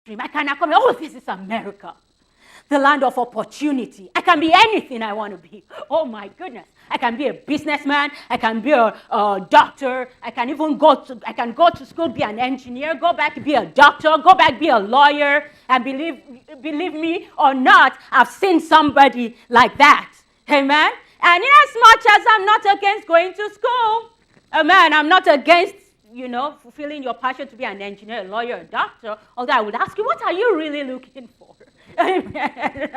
dream. I can accomplish. Oh, this is America, the land of opportunity. I can be anything I want to be. Oh my goodness. I can be a businessman. I can be a doctor. I can even go to school, be an engineer, go back, be a doctor, go back, be a lawyer. And believe me or not, I've seen somebody like that. Amen. And in as much as I'm not against going to school, amen, I'm not against, fulfilling your passion to be an engineer, a lawyer, a doctor, although I would ask you, what are you really looking for? Amen.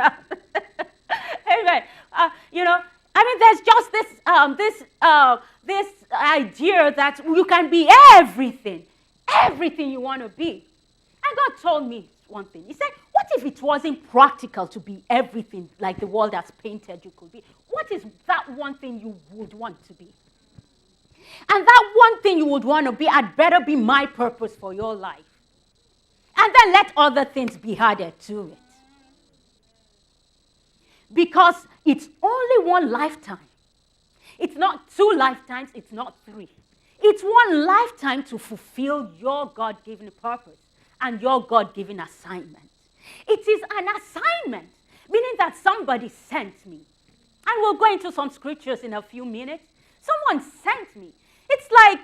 Amen. There's just this idea that you can be everything you want to be. And God told me one thing. He said, what if it wasn't practical to be everything like the world has painted you could be? What is that one thing you would want to be? And that one thing you would want to be had better be my purpose for your life. And then let other things be added to it. Because it's only one lifetime. It's not 2 lifetimes, it's not 3. It's one lifetime to fulfill your God-given purpose and your God-given assignment. It is an assignment, meaning that somebody sent me. And we'll go into some scriptures in a few minutes. Someone sent me. It's like,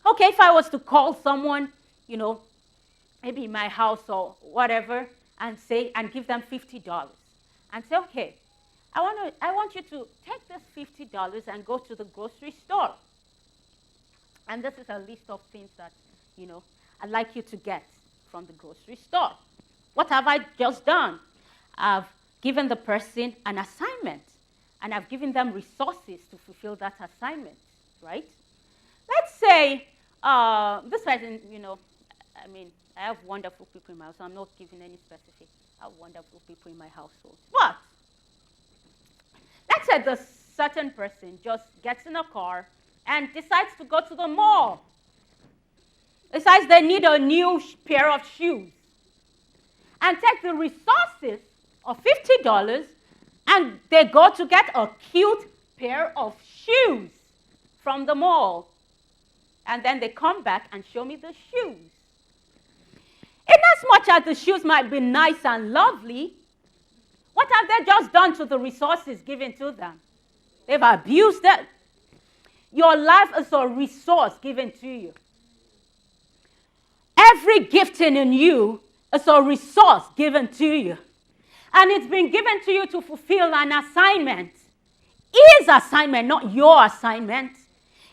okay, if I was to call someone, maybe in my house or whatever, and give them $50 and say, okay, I want you to take this $50 and go to the grocery store. And this is a list of things that, I'd like you to get from the grocery store. What have I just done? I've given the person an assignment, and I've given them resources to fulfill that assignment, right? Let's say this person, I have wonderful people in my house. So I'm not giving any specific. I have wonderful people in my household. But let's say the certain person just gets in a car and decides to go to the mall. Decides they need a new pair of shoes. And take the resources of $50 and they go to get a cute pair of shoes from the mall. And then they come back and show me the shoes. Inasmuch as the shoes might be nice and lovely, what have they just done to the resources given to them? They've abused it. Your life is a resource given to you. Every gifting in you is a resource given to you. And it's been given to you to fulfill an assignment. His assignment, not your assignment.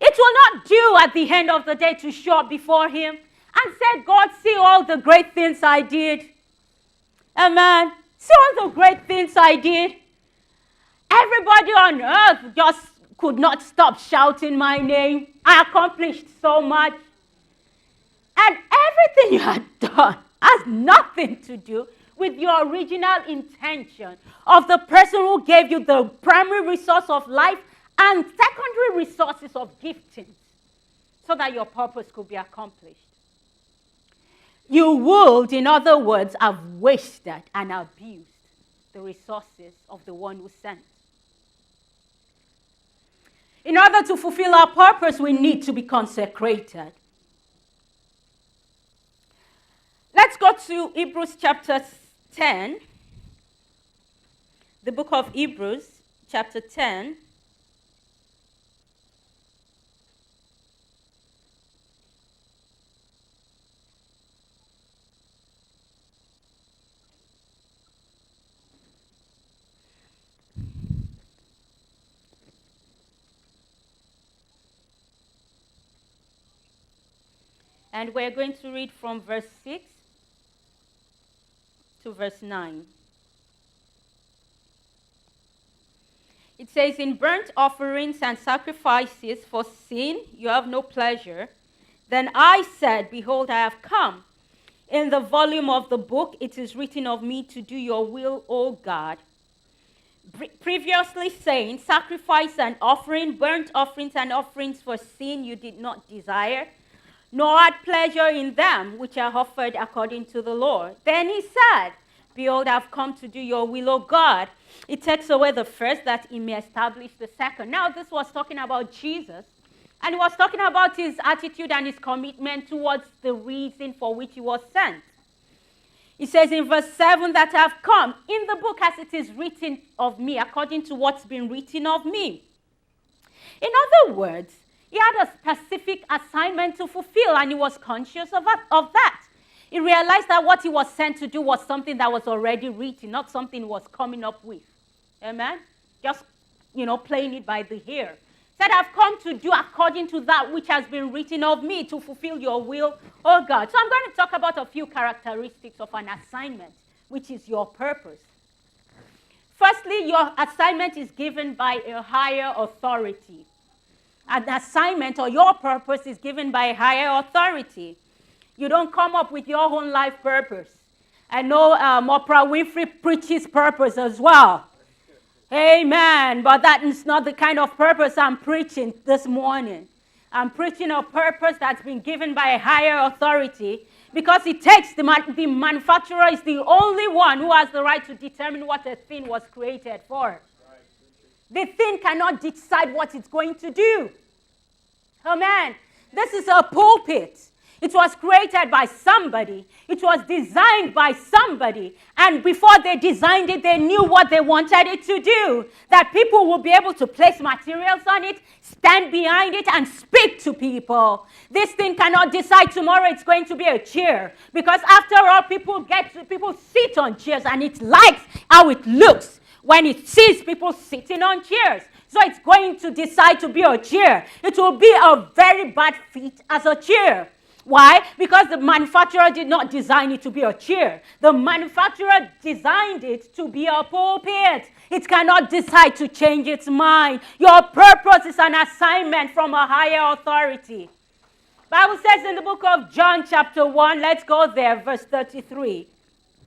It will not do at the end of the day to show up before him and say, God, see all the great things I did. Amen. See all the great things I did. Everybody on earth just could not stop shouting my name. I accomplished so much. And everything you had done has nothing to do with your original intention of the person who gave you the primary resource of life and secondary resources of gifting so that your purpose could be accomplished. You would, in other words, have wasted and abused the resources of the one who sent. In order to fulfill our purpose, we need to be consecrated. Let's go to Hebrews chapter 10. The book of Hebrews, chapter 10. And we're going to read from verse 6 to verse 9. It says, in burnt offerings and sacrifices for sin you have no pleasure. Then I said, behold, I have come. In the volume of the book it is written of me to do your will, O God. Previously saying, sacrifice and offering, burnt offerings and offerings for sin you did not desire, nor had pleasure in them which are offered according to the Lord. Then he said, behold, I have come to do your will, O God. It takes away the first that he may establish the second. Now this was talking about Jesus, and he was talking about his attitude and his commitment towards the reason for which he was sent. It says in verse 7 that I have come in the book as it is written of me, according to what's been written of me. In other words, he had a specific assignment to fulfill, and he was conscious of that. He realized that what he was sent to do was something that was already written, not something he was coming up with. Amen? Just, playing it by the ear. Said, I've come to do according to that which has been written of me, to fulfill your will, oh God. So I'm going to talk about a few characteristics of an assignment, which is your purpose. Firstly, your assignment is given by a higher authority. An assignment or your purpose is given by a higher authority. You don't come up with your own life purpose. I know Oprah Winfrey preaches purpose as well. Amen. But that is not the kind of purpose I'm preaching this morning. I'm preaching a purpose that's been given by a higher authority, because it takes the manufacturer is the only one who has the right to determine what a thing was created for. The thing cannot decide what it's going to do. Amen. This is a pulpit. It was created by somebody. It was designed by somebody. And before they designed it, they knew what they wanted it to do. That people will be able to place materials on it, stand behind it, and speak to people. This thing cannot decide tomorrow it's going to be a chair. Because after all, people sit on chairs, and it likes how it looks when it sees people sitting on chairs. So it's going to decide to be a chair. It will be a very bad fit as a chair. Why? Because the manufacturer did not design it to be a chair. The manufacturer designed it to be a pulpit. It cannot decide to change its mind. Your purpose is an assignment from a higher authority. Bible says in the book of John chapter 1, let's go there, verse 33.